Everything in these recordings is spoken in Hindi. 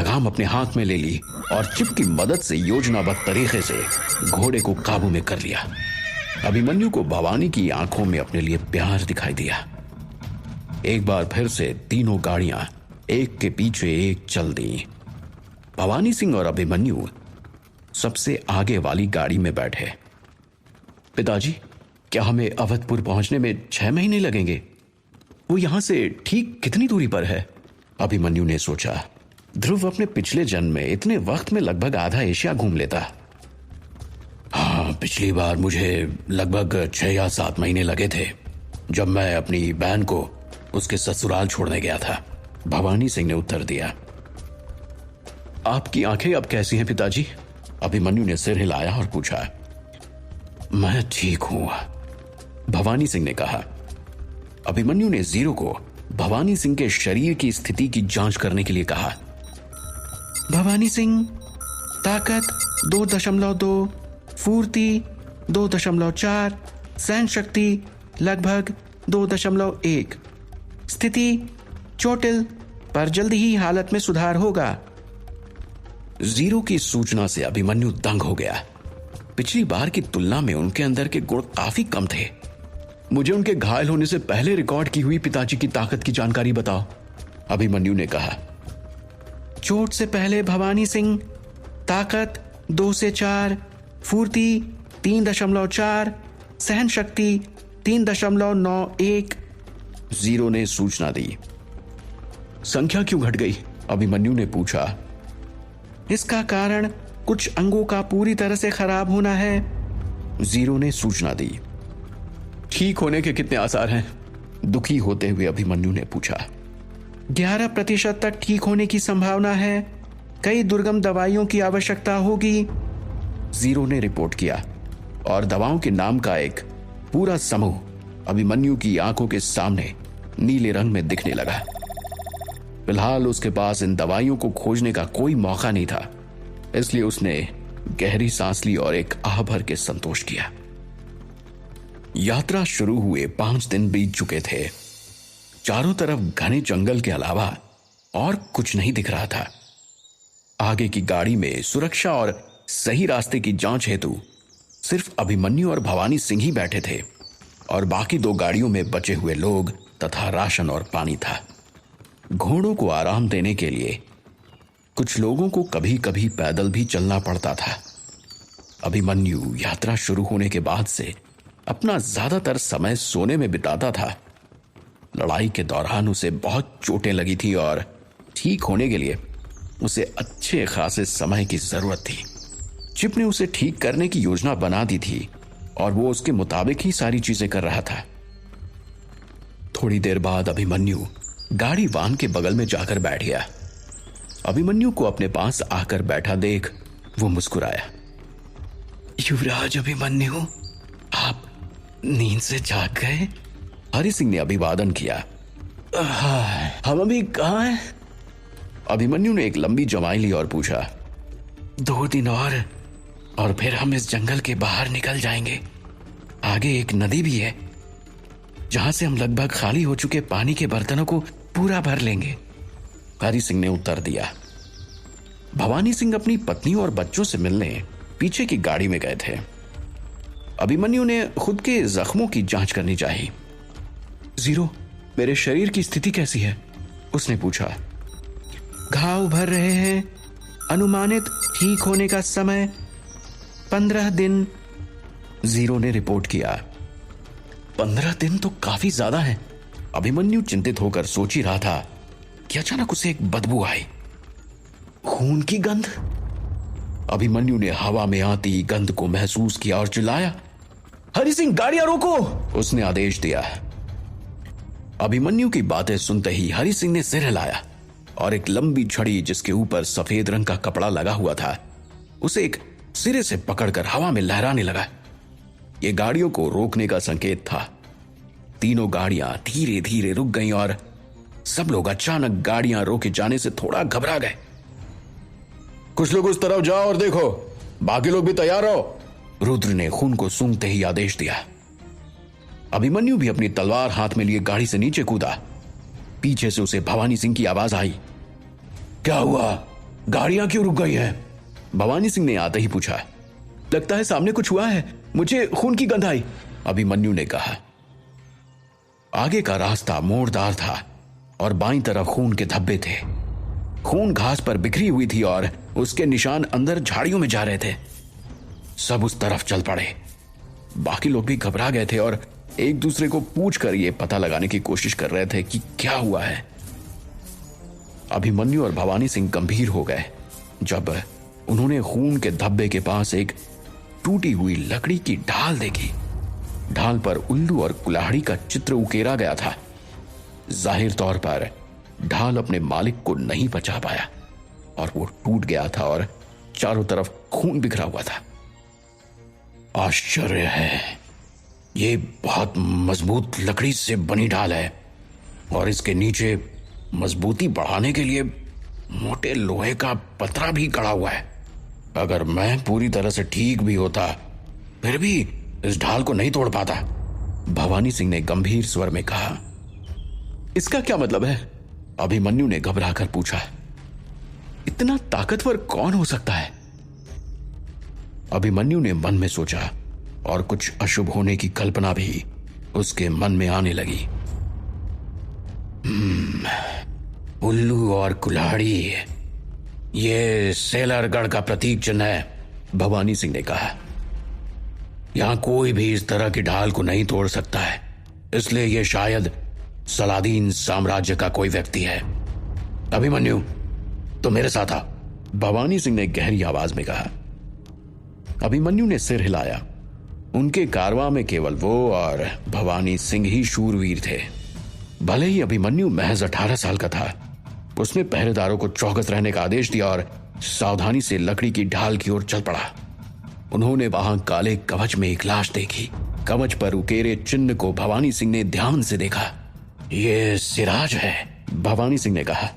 लगाम अपने हाथ में ले ली और चिप की मदद से योजनाबद्ध तरीके से घोड़े को काबू में कर लिया। अभिमन्यु को भवानी की आंखों में अपने लिए प्यार दिखाई दिया। एक बार फिर से तीनों गाड़ियां एक के पीछे एक चल दी। भवानी सिंह और अभिमन्यु सबसे आगे वाली गाड़ी में बैठे। पिताजी, क्या हमें अवधपुर पहुंचने में 6 महीने लगेंगे? वो यहां से ठीक कितनी दूरी पर है? अभिमन्यु ने सोचा। ध्रुव अपने पिछले जन्म में इतने वक्त में लगभग आधा एशिया घूम लेता। हाँ, पिछली बार मुझे लगभग 6 या 7 महीने लगे थे, जब मैं अपनी बहन को उसके ससुराल छोड़ने गया था, भवानी सिंह ने उत्तर दिया। आपकी आंखें अब कैसी हैं पिताजी? अभिमन्यु ने सिर हिलाया और पूछा। मैं ठीक हूं, भवानी सिंह ने कहा। अभिमन्यु ने जीरो को भवानी सिंह के शरीर की स्थिति की जांच करने के लिए कहा। भवानी सिंह, ताकत 2.2, फुर्ती 2.4, सहन शक्ति लगभग 2.1, स्थिति चोटिल पर जल्द ही हालत में सुधार होगा। जीरो की सूचना से अभिमन्यु दंग हो गया। पिछली बार की तुलना में उनके अंदर के गुण काफी कम थे। मुझे उनके घायल होने से पहले रिकॉर्ड की हुई पिताजी की ताकत की जानकारी बताओ, अभिमन्यु ने कहा। चोट से पहले भवानी सिंह, ताकत 2 से 4, फुर्ती 3.4, सहन शक्ति 3.91, जीरो ने सूचना दी। संख्या क्यों घट गई? अभिमन्यु ने पूछा। इसका कारण कुछ अंगों का पूरी तरह से खराब होना है, जीरो ने सूचना दी। ठीक होने के कितने आसार हैं? दुखी होते हुए अभिमन्यु ने पूछा। 11% तक ठीक होने की संभावना है। कई दुर्गम दवाइयों की आवश्यकता होगी, जीरो ने रिपोर्ट किया और दवाओं के नाम का एक पूरा समूह अभिमन्यु की आंखों के सामने नीले रंग में दिखने लगा। फिलहाल उसके पास इन दवाइयों को खोजने का कोई मौका नहीं था, इसलिए उसने गहरी सांस ली और एक आह भर के संतोष किया। यात्रा शुरू हुए 5 दिन बीत चुके थे। चारों तरफ घने जंगल के अलावा और कुछ नहीं दिख रहा था। आगे की गाड़ी में सुरक्षा और सही रास्ते की जांच हेतु सिर्फ अभिमन्यु और भवानी सिंह ही बैठे थे और बाकी 2 गाड़ियों में बचे हुए लोग तथा राशन और पानी था। घोड़ों को आराम देने के लिए कुछ लोगों को कभी कभी पैदल भी चलना पड़ता था। अभिमन्यु यात्रा शुरू होने के बाद से अपना ज्यादातर समय सोने में बिताता था। लड़ाई के दौरान उसे बहुत चोटें लगी थी और ठीक होने के लिए उसे अच्छे खासे समय की जरूरत थी। चिप ने उसे ठीक करने की योजना बना दी थी और वो उसके मुताबिक ही सारी चीजें कर रहा था। थोड़ी देर बाद अभिमन्यु गाड़ी वाहन के बगल में जाकर बैठ गया। अभिमन्यु को अपने पास आकर बैठा देख वो मुस्कुराया। युवराज अभिमन्यु, आप नींद से जाग गए? हरि सिंह ने अभिवादन किया। हम अभी कहाँ हैं? अभिमन्यु ने एक लंबी जमाई ली और पूछा। 2 दिन और फिर हम इस जंगल के बाहर निकल जाएंगे। आगे एक नदी भी है, जहां से हम लगभग खाली हो चुके पानी के बर्तनों को पूरा भर लेंगे, हरि सिंह ने उत्तर दिया। भवानी सिंह अपनी पत्नी और बच्चों से मिलने पीछे की गाड़ी में गए थे। अभिमन्यु ने खुद के जख्मों की जांच करनी चाहिए। जीरो, मेरे शरीर की स्थिति कैसी है? उसने पूछा। घाव भर रहे हैं। अनुमानित ठीक होने का समय 15 दिन, जीरो ने रिपोर्ट किया। 15 दिन तो काफी ज्यादा है। अभिमन्यु चिंतित होकर सोच ही रहा था कि अचानक उसे एक बदबू आई। खून की गंध। अभिमन्यु ने हवा में आती गंध को महसूस किया और चिल्लाया, हरि सिंह, गाड़ियां रोको! उसने आदेश दिया। अभिमन्यु की बातें सुनते ही हरि सिंह ने सिर हिलाया और एक लंबी छड़ी जिसके ऊपर सफेद रंग का कपड़ा लगा हुआ था उसे एक सिरे से पकड़कर हवा में लहराने लगा। यह गाड़ियों को रोकने का संकेत था। तीनों गाड़ियां धीरे धीरे रुक गईं और सब लोग अचानक गाड़ियां रोके जाने से थोड़ा घबरा गए। कुछ लोग उस तरफ जाओ और देखो, बाकी लोग भी तैयार हो, रुद्र ने खून को सूंघते ही आदेश दिया। अभिमन्यु भी अपनी तलवार हाथ में लिए गाड़ी से नीचे कूदा। पीछे से उसे भवानी सिंह की आवाज आई। क्या हुआ? गाड़ियां क्यों रुक गई हैं? भवानी सिंह ने आते ही पूछा। लगता है सामने कुछ हुआ है, मुझे खून की गंध आई, अभिमन्यु ने कहा। आगे का रास्ता मोड़दार था और बाईं तरफ खून के धब्बे थे। खून घास पर बिखरी हुई थी और उसके निशान अंदर झाड़ियों में जा रहे थे। सब उस तरफ चल पड़े। बाकी लोग भी घबरा गए थे और एक दूसरे को पूछकर यह पता लगाने की कोशिश कर रहे थे कि क्या हुआ है। अभिमन्यु और भवानी सिंह गंभीर हो गए जब उन्होंने खून के धब्बे के पास एक टूटी हुई लकड़ी की ढाल देखी। ढाल पर उल्लू और कुल्हाड़ी का चित्र उकेरा गया था। जाहिर तौर पर ढाल अपने मालिक को नहीं बचा पाया और वो टूट गया था और चारों तरफ खून बिखरा हुआ था। आश्चर्य है, ये बहुत मजबूत लकड़ी से बनी ढाल है और इसके नीचे मजबूती बढ़ाने के लिए मोटे लोहे का पतरा भी गड़ा हुआ है। अगर मैं पूरी तरह से ठीक भी होता फिर भी इस ढाल को नहीं तोड़ पाता, भवानी सिंह ने गंभीर स्वर में कहा। इसका क्या मतलब है? अभिमन्यु ने घबराकर पूछा। इतना ताकतवर कौन हो सकता है? अभिमन्यु ने मन में सोचा और कुछ अशुभ होने की कल्पना भी उसके मन में आने लगी। उल्लू और कुल्हाड़ी, ये सेलरगढ़ का प्रतीक चिन्ह है, भवानी सिंह ने कहा। यहां कोई भी इस तरह की ढाल को नहीं तोड़ सकता है, इसलिए यह शायद सलादीन साम्राज्य का कोई व्यक्ति है। अभिमन्यु, तो मेरे साथ आ, भवानी सिंह ने गहरी आवाज में कहा। अभिमन्यु ने सिर हिलाया। उनके कारवां में केवल वो और भवानी सिंह ही शूरवीर थे। भले ही अभिमन्यु महज 18 साल का था, उसने पहरेदारों को चौकस रहने का आदेश दिया और सावधानी से लकड़ी की ढाल की ओर चल पड़ा। उन्होंने वहां काले कवच में एक लाश देखी। कवच पर उकेरे चिन्ह को भवानी सिंह ने ध्यान से देखा। ये सिराज है, भवानी सिंह ने कहा।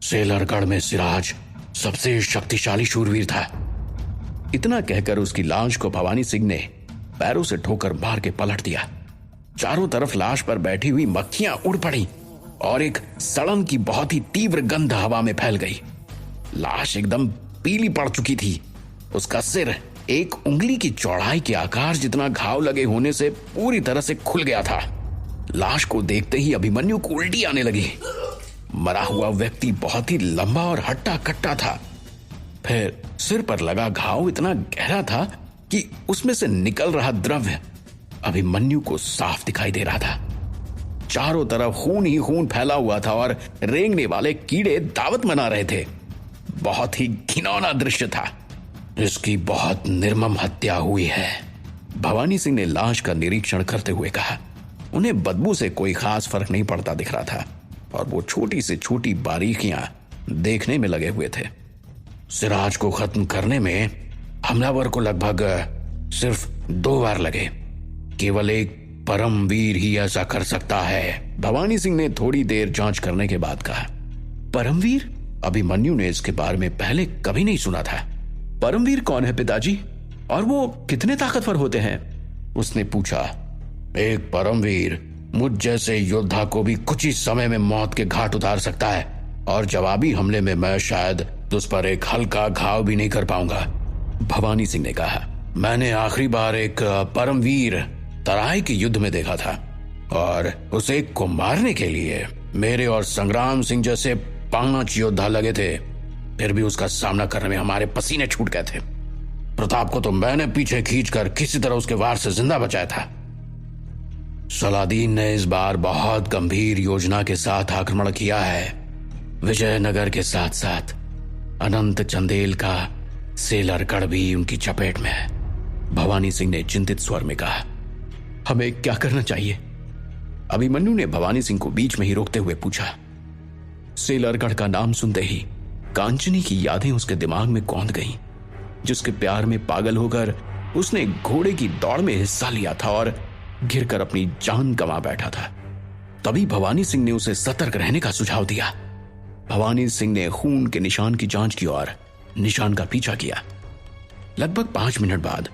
सेलरगढ़ में सिराज सबसे शक्तिशाली शूरवीर था। इतना कहकर उसकी लाश को भवानी सिंह ने पैरों से ठोकर मार के पलट दिया। चारों तरफ लाश पर बैठी हुई मक्खियां उड़ पड़ी और एक सड़न की बहुत ही तीव्र गंध हवा में फैल गई। लाश एकदम पीली पड़ चुकी थी। उसका सिर एक उंगली की चौड़ाई के आकार जितना घाव लगे होने से पूरी तरह से खुल गया था। लाश को देखते ही अभिमन्यु को उल्टी आने लगी। मरा हुआ व्यक्ति बहुत ही लंबा और हट्टा कट्टा था। फिर सिर पर लगा घाव इतना गहरा था कि उसमें से निकल रहा द्रव्य अभिमन्यु को साफ दिखाई दे रहा था। चारों तरफ खून ही खून फैला हुआ था और रेंगने वाले कीड़े दावत मना रहे थे। बहुत ही घिनौना दृश्य था। इसकी बहुत निर्मम हत्या हुई है, भवानी सिंह ने लाश का निरीक्षण करते हुए कहा। उन्हें बदबू से कोई खास फर्क नहीं पड़ता दिख रहा था और वो छोटी से छोटी बारीकियां देखने में लगे हुए थे। सिराज को खत्म करने में हमलावर को लगभग सिर्फ 2 बार लगे। केवल एक परमवीर ही ऐसा कर सकता है, भवानी सिंह ने थोड़ी देर जांच करने के बाद कहा। परमवीर? अभिमन्यु ने इसके बारे में पहले कभी नहीं सुना था। परमवीर कौन है पिताजी, और वो कितने ताकतवर होते हैं? उसने पूछा। एक परमवीर मुझ जैसे योद्धा को भी कुछ ही समय में मौत के घाट उतार सकता है और जवाबी हमले में मैं शायद तुझ पर एक हल्का घाव भी नहीं कर पाऊंगा, भवानी सिंह ने कहा। मैंने आखिरी बार एक परमवीर तराई के युद्ध में देखा था और उस एक को मारने के लिए मेरे और संग्राम सिंह जैसे 5 योद्धा लगे थे। फिर भी उसका सामना करने में हमारे पसीने छूट गए थे। प्रताप को तो मैंने पीछे खींचकर किसी तरह उसके वार से जिंदा बचाया था। सलादीन ने इस बार बहुत गंभीर योजना के साथ आक्रमण किया है। विजयनगर के साथ साथ अनंत चंदेल का सेलरगढ़ भी उनकी चपेट में है, भवानी सिंह ने चिंतित स्वर में कहा। हमें क्या करना चाहिए? अभिमन्यु ने भवानी सिंह को बीच में ही रोकते हुए पूछा। सेलरगढ़ का नाम सुनते ही कांचनी की यादें उसके दिमाग में कौंध गईं, जिसके प्यार में पागल होकर उसने घोड़े की दौड़ में हिस्सा लिया था और गिरकर अपनी जान गंवा बैठा था। तभी भवानी सिंह ने उसे सतर्क रहने का सुझाव दिया। भवानी सिंह ने खून के निशान की जांच की और निशान का पीछा किया। लगभग 5 मिनट बाद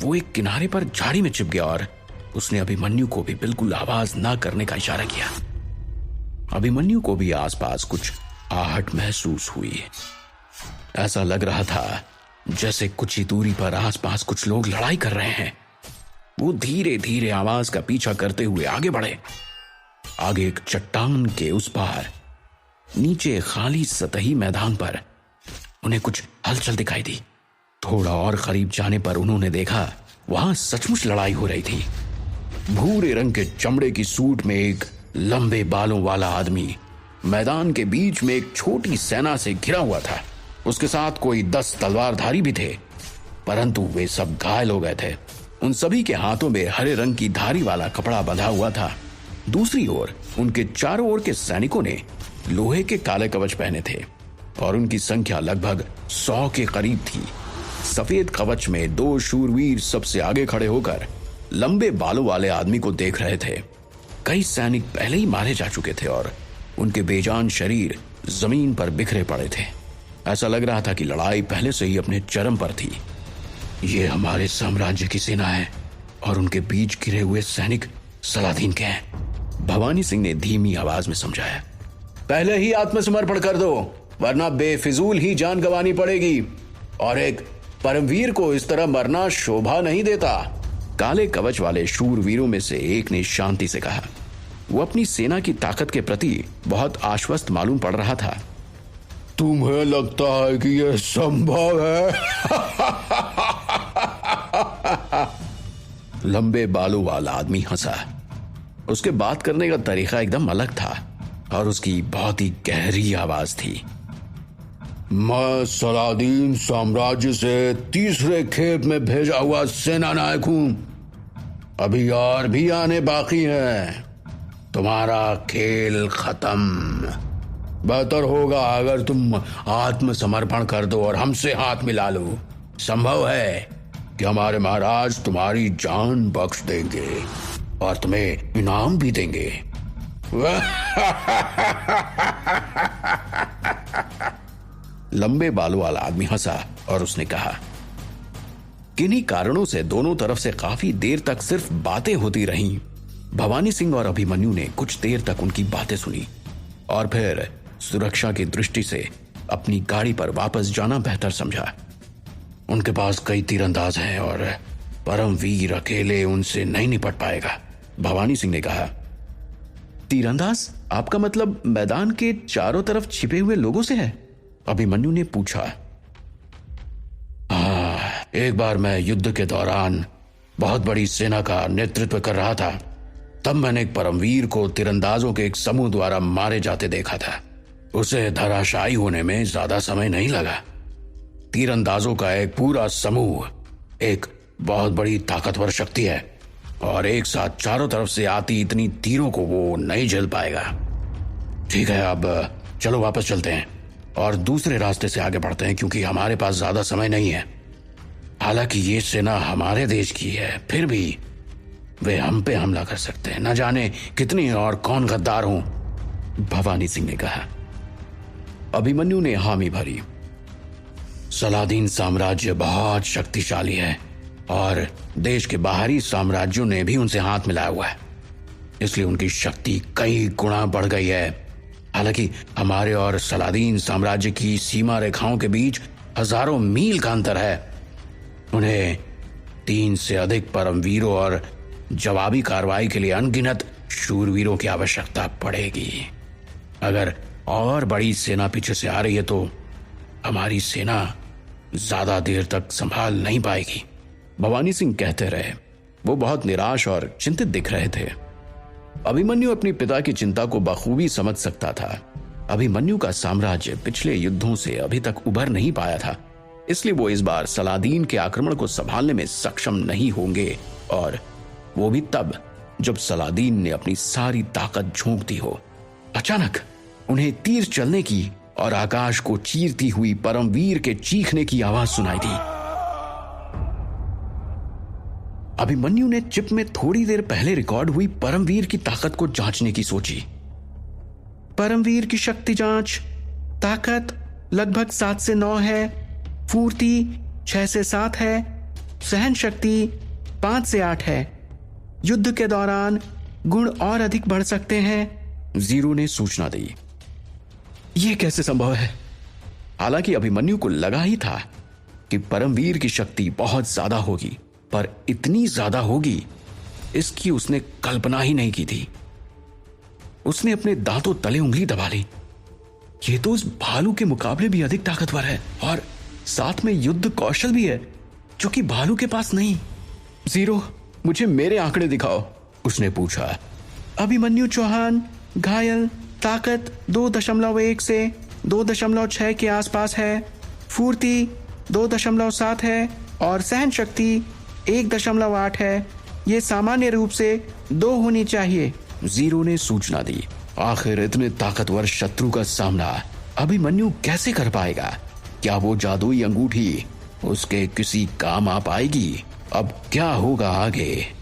वो एक किनारे पर झाड़ी में छिप गया और उसने अभिमन्यु को भी बिल्कुल आवाज ना करने का इशारा किया। अभिमन्यु को भी आसपास कुछ आहट महसूस हुई। ऐसा लग रहा था जैसे कुछ ही दूरी पर आसपास कुछ लोग लड़ाई कर रहे हैं। वो धीरे धीरे आवाज का पीछा करते हुए आगे बढ़े। आगे एक चट्टान के उस पार नीचे खाली सतही मैदान पर उन्हें कुछ हलचल दिखाई दी। थोड़ा और करीब जाने पर उन्होंने देखा वहां सचमुच लड़ाई हो रही थी। भूरे रंग के चमड़े की सूट में एक लंबे बालों वाला आदमी मैदान के बीच में एक छोटी सेना से घिरा हुआ था। उसके साथ कोई 10 तलवारधारी भी थे, परंतु वे सब घायल हो गए थे। उन सभी के हाथों में हरे रंग की धारी वाला कपड़ा बंधा हुआ था। दूसरी ओर उनके चारों ओर के सैनिकों ने लोहे के काले कवच पहने थे और उनकी संख्या लगभग 100 के करीब थी। सफेद कवच में 2 शूरवीर सबसे आगे खड़े होकर लंबे बालों वाले आदमी को देख रहे थे। कई सैनिक पहले ही मारे जा चुके थे और उनके बेजान शरीर जमीन पर बिखरे पड़े थे। ऐसा लग रहा था कि लड़ाई पहले से ही अपने चरम पर थी। ये हमारे साम्राज्य की सेना है और उनके बीच घिरे हुए सैनिक सलादीन के हैं, भवानी सिंह ने धीमी आवाज में समझाया। पहले ही आत्मसमर्पण कर दो, वरना बेफिजूल ही जान गंवानी पड़ेगी और एक परमवीर को इस तरह मरना शोभा नहीं देता। काले कवच वाले शूरवीरों में से एक ने शांति से कहा। वो अपनी सेना की ताकत के प्रति बहुत आश्वस्त मालूम पड़ रहा था। तुम्हें लगता है कि यह संभव है? लंबे बालों वाला आदमी हंसा। उसके बात करने का तरीका एकदम अलग था और उसकी बहुत ही गहरी आवाज थी। मैं सलादीन साम्राज्य से तीसरे खेप में भेजा हुआ सेना नायक हूं। अभी और भी आने बाकी हैं। तुम्हारा खेल खत्म। बेहतर होगा अगर तुम आत्मसमर्पण कर दो और हमसे हाथ मिला लो। संभव है कि हमारे महाराज तुम्हारी जान बख्श देंगे और तुम्हें इनाम भी देंगे। लंबे बालों वाला आदमी हंसा और उसने कहा, किन्हीं कारणों से दोनों तरफ से काफी देर तक सिर्फ बातें होती रहीं। भवानी सिंह और अभिमन्यु ने कुछ देर तक उनकी बातें सुनी और फिर सुरक्षा की दृष्टि से अपनी गाड़ी पर वापस जाना बेहतर समझा। उनके पास कई तीरंदाज हैं और परमवीर अकेले उनसे नहीं निपट पाएगा, भवानी सिंह ने कहा। तीरंदाज? आपका मतलब मैदान के चारों तरफ छिपे हुए लोगों से है? अभिमन्यु ने पूछा। हाँ, एक बार मैं युद्ध के दौरान बहुत बड़ी सेना का नेतृत्व कर रहा था। तब मैंने एक परमवीर को तीरंदाजों के एक समूह द्वारा मारे जाते देखा था। उसे धराशायी होने में ज्यादा समय नहीं लगा। तीरंदाजों का एक पूरा समूह एक बहुत बड़ी ताकतवर शक्ति है और एक साथ चारों तरफ से आती इतनी तीरों को वो नहीं झेल पाएगा। ठीक है, अब चलो वापस चलते हैं और दूसरे रास्ते से आगे बढ़ते हैं, क्योंकि हमारे पास ज्यादा समय नहीं है। हालांकि ये सेना हमारे देश की है, फिर भी वे हम पे हमला कर सकते हैं। न जाने कितनी और कौन गद्दार हों, भवानी सिंह ने कहा। अभिमन्यु ने हामी भरी। सलादीन साम्राज्य बहुत शक्तिशाली है और देश के बाहरी साम्राज्यों ने भी उनसे हाथ मिलाया हुआ है, इसलिए उनकी शक्ति कई गुना बढ़ गई है। हालांकि हमारे और सलादीन साम्राज्य की सीमा रेखाओं के बीच हजारों मील का अंतर है। उन्हें 3 से अधिक परमवीरों और जवाबी कार्रवाई के लिए अनगिनत शूरवीरों की आवश्यकता पड़ेगी। अगर और बड़ी सेना पीछे से आ रही है तो हमारी सेना ज्यादा देर तक संभाल नहीं पाएगी, भवानी सिंह कहते रहे। वो बहुत निराश और चिंतित दिख रहे थे। अभिमन्यु अपनी पिता की चिंता को बखूबी समझ सकता था। अभिमन्यु का साम्राज्य पिछले युद्धों से अभी तक उभर नहीं पाया था, इसलिए वो इस बार सलादीन के आक्रमण को संभालने में सक्षम नहीं होंगे, और वो भी तब जब सलादीन ने अपनी सारी ताकत झोंक दी हो। अचानक उन्हें तीर चलने की और आकाश को चीरती हुई परमवीर के चीखने की आवाज सुनाई दी। अभिमन्यु ने चिप में थोड़ी देर पहले रिकॉर्ड हुई परमवीर की ताकत को जांचने की सोची। परमवीर की शक्ति जांच। ताकत लगभग 7 से 9 है, फूर्ति 6 से 7 है, सहन शक्ति 5 से 8 है। युद्ध के दौरान गुण और अधिक बढ़ सकते हैं, जीरो ने सूचना दी। यह कैसे संभव है? हालांकि अभिमन्यु को लगा ही था कि परमवीर की शक्ति बहुत ज्यादा होगी, पर इतनी ज्यादा होगी इसकी उसने कल्पना ही नहीं की थी। उसने अपने दांतों तले उंगली दबा ली। ये तो उस भालू के मुकाबले भी अधिक ताकतवर है और साथ में युद्ध कौशल भी है जो कि भालू के पास नहीं। जीरो, मुझे मेरे आंकड़े दिखाओ, उसने पूछा। अभिमन्यु चौहान घायल, ताकत 2.1 से 2.6 के आसपास है, फुर्ती 2.7 है और सहन शक्ति 1.8 है। ये सामान्य रूप से 2 होनी चाहिए। जीरो ने सूचना दी। आखिर इतने ताकतवर शत्रु का सामना अभिमन्यु कैसे कर पाएगा? क्या वो जादुई अंगूठी उसके किसी काम आ पाएगी? अब क्या होगा आगे?